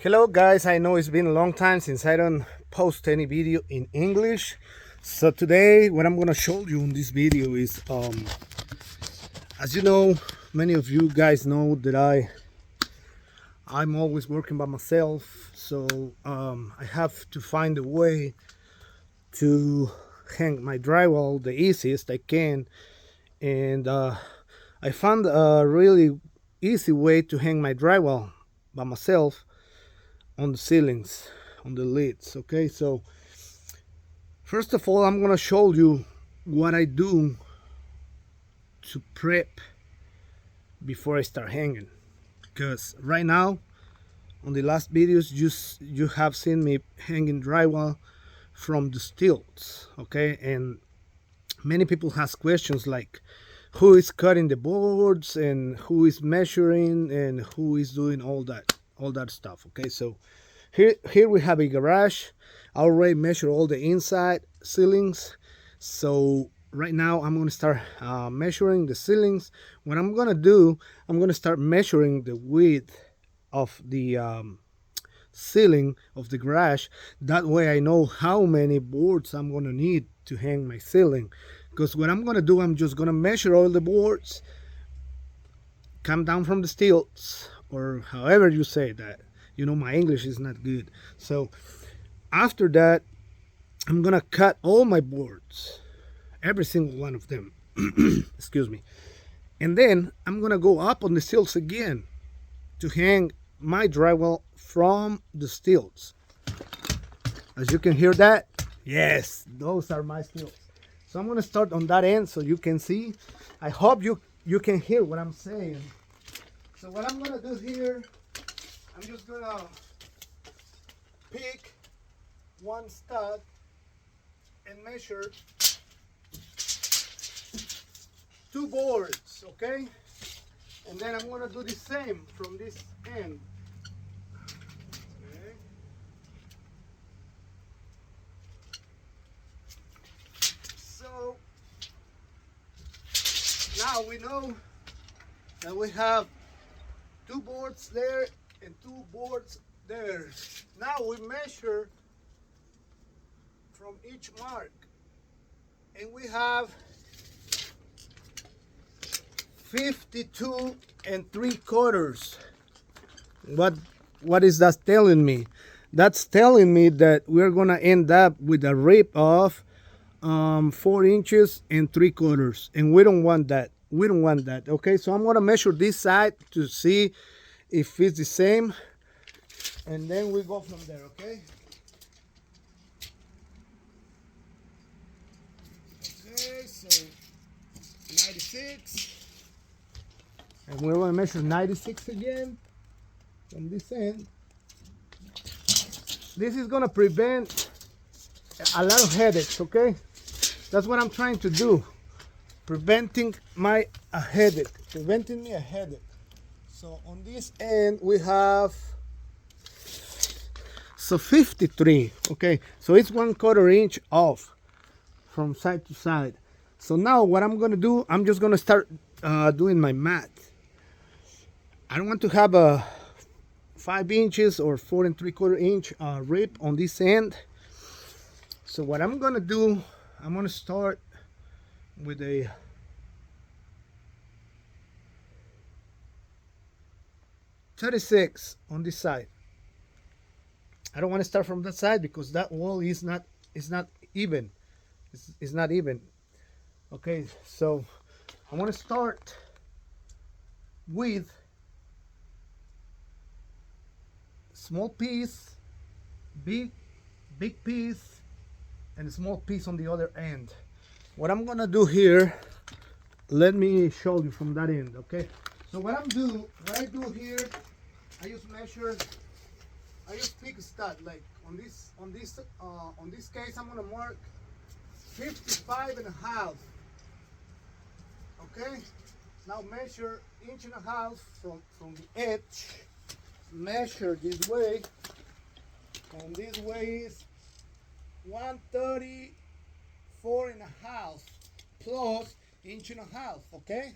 Hello guys, I know it's been a long time since I don't post any video in English. So today what I'm gonna show you in this video is as you know, many of you guys know that I'm always working by myself, so I have to find a way to hang my drywall the easiest I can, and I found a really easy way to hang my drywall by myself on the ceilings, on the lids. Okay, so first of all I'm gonna show you what I do to prep before I start hanging, because right now on the last videos you have seen me hanging drywall from the stilts. Okay, and many people has questions like who is cutting the boards and who is measuring and who is doing all that stuff. Okay, so here we have a garage. I already measured all the inside ceilings, so right now I'm going to start measuring the ceilings. What I'm going to do, I'm going to start measuring the width of the ceiling of the garage. That way I know how many boards I'm going to need to hang my ceiling, because what I'm going to do, I'm just going to measure all the boards, come down from the stilts, or however you say that. You know, my English is not good. So after that, I'm gonna cut all my boards, every single one of them. Excuse me. And then I'm gonna go up on the stilts again to hang my drywall from the stilts. As you can hear that, yes, those are my stilts. So I'm gonna start on that end so you can see. I hope you can hear what I'm saying. So what I'm gonna do here, I'm just gonna pick one stud and measure 2 boards, okay? And then I'm gonna do the same from this end. Okay. So now we know that we have 2 boards there and 2 boards there. Now we measure from each mark, and we have 52 3/4. What is that telling me? That's telling me that we're gonna end up with a rip of 4 inches and 3/4, and we don't want that. We don't want that. Okay, so I'm gonna measure this side to see if it's the same, and then we go from there. Okay. Okay, so 96. And we're going to measure 96 again from this end. This is going to prevent a lot of headaches, okay? That's what I'm trying to do. Preventing me a headache. So on this end we have 53, okay? So it's 1/4 inch off from side to side. So now what I'm going to do, I'm just going to start doing my math. I don't want to have a 5 inches or 4 3/4 inch rip on this end. So what I'm gonna do, I'm gonna start with a 36 on this side. I don't want to start from that side because that wall is not even. It's not even. Okay, so I want to start with small piece, big piece, and a small piece on the other end. What I'm gonna do here, let me show you from that end. Okay, so what I do here, I just pick a stud. Like on this case, I'm gonna mark 55.5. Okay, now measure 1.5 inches from the edge. Measure this way, and this way is 134.5 plus 1.5 inches. Okay,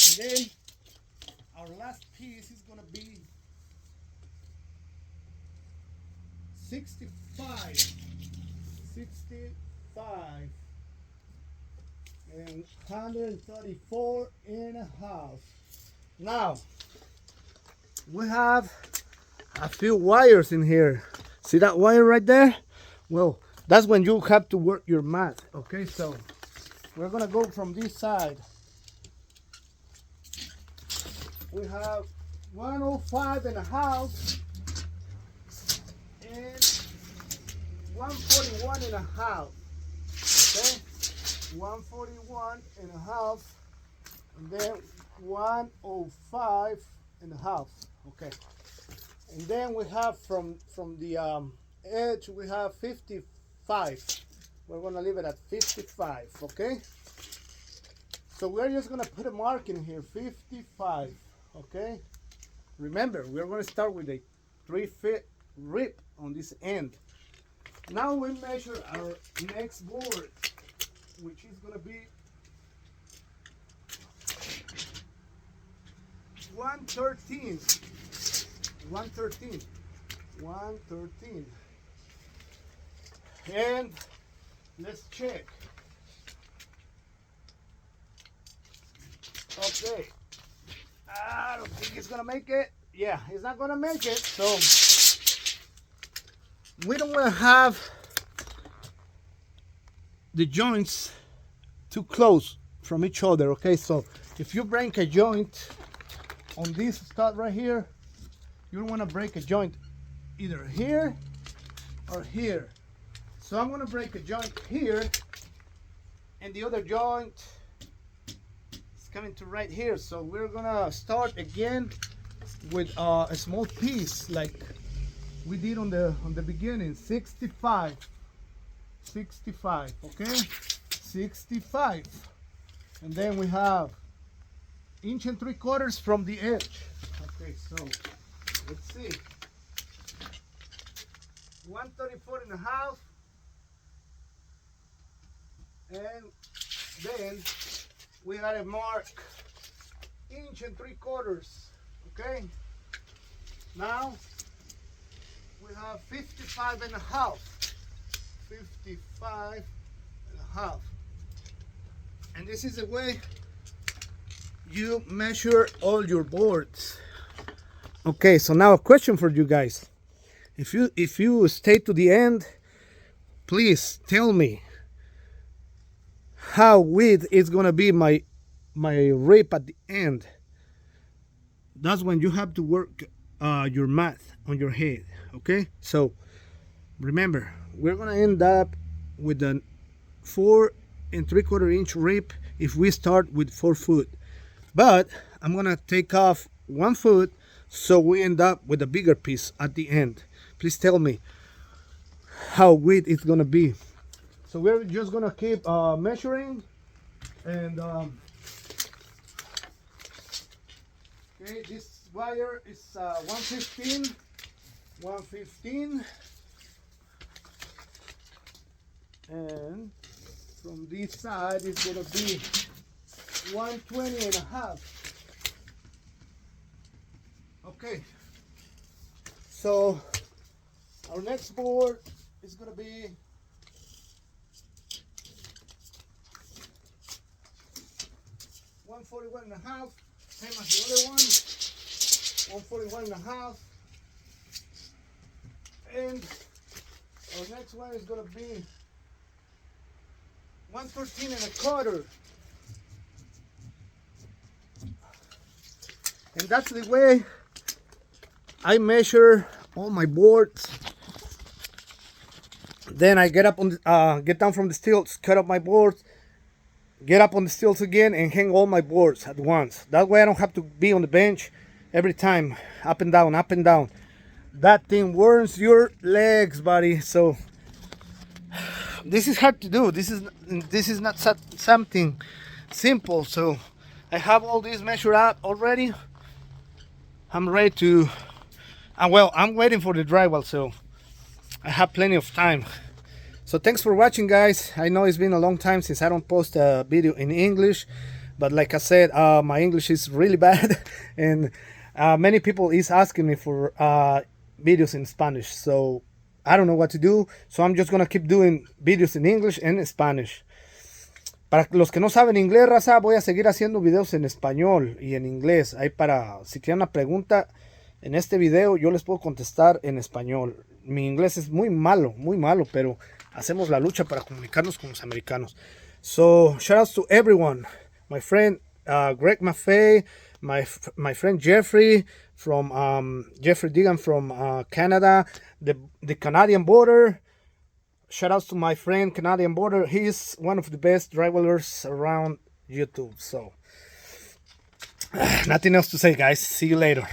and then our last piece is gonna be 65, 65, and 134 and a half. Now we have a few wires in here. See that wire right there? Well, that's when you have to work your math. Okay, so we're gonna go from this side. We have 105 and a half and 141 and a half. Okay, 141 and a half, and then 105 and a half. Okay, and then we have from the edge we have 55. We're gonna leave it at 55. Okay, so we're just gonna put a mark in here, 55. Okay, remember we're gonna start with a 3-foot rip on this end. Now we measure our next board, which is gonna be 113. 113. 113. And let's check. Okay. I don't think it's gonna make it. Yeah, it's not gonna make it. So we don't want to have the joints too close from each other. Okay, so if you break a joint on this stud right here, you don't want to break a joint either here or here. So I'm going to break a joint here, and the other joint is coming to right here. So we're going to start again with a small piece like we did on the beginning. 65, 65. Okay, 65, and then we have 1 3/4 inches from the edge. Okay, so let's see, 134 and a half, and then we gotta mark 1 3/4 inches. Okay, now we have 55 and a half. 55 and a half. And this is the way you measure all your boards. Okay, so now a question for you guys. If you stay to the end, please tell me how wide is gonna be my rip at the end. That's when you have to work your math on your head. Okay, so remember, we're gonna end up with a 4 3/4 inch rip if we start with 4 foot, but I'm gonna take off 1 foot so we end up with a bigger piece at the end. Please tell me how wide it's gonna be. So we're just gonna keep measuring, and okay, this wire is 115, 115, and from this side it's gonna be 120 and a half. Okay, so our next board is gonna be 141 and a half, same as the other one. 141 and a half, and our next one is gonna be 113 and a quarter. And that's the way I measure all my boards. Then I get up on the, get down from the stilts, cut up my boards, get up on the stilts again, and hang all my boards at once. That way I don't have to be on the bench every time, up and down, up and down. That thing burns your legs, buddy. So this is hard to do. This is not something simple. So I have all these measured out already. I'm ready to, well, I'm waiting for the drywall, so I have plenty of time. So thanks for watching, guys. I know it's been a long time since I don't post a video in English, but like I said, my English is really bad, and many people is asking me for videos in Spanish. So I don't know what to do, so I'm just gonna keep doing videos in English and Spanish. Para los que no saben inglés, raza, voy a seguir haciendo videos en español y en inglés. Ahí para, si tienen una pregunta en este video, yo les puedo contestar en español. Mi inglés es muy malo, pero hacemos la lucha para comunicarnos con los americanos. So, shout outs to everyone. My friend Greg Maffei, my friend Jeffrey from Jeffrey Deegan from Canada, the Canadian border. Shout outs to my friend Canadian Border. He's one of the best drivers around YouTube. So, nothing else to say, guys. See you later.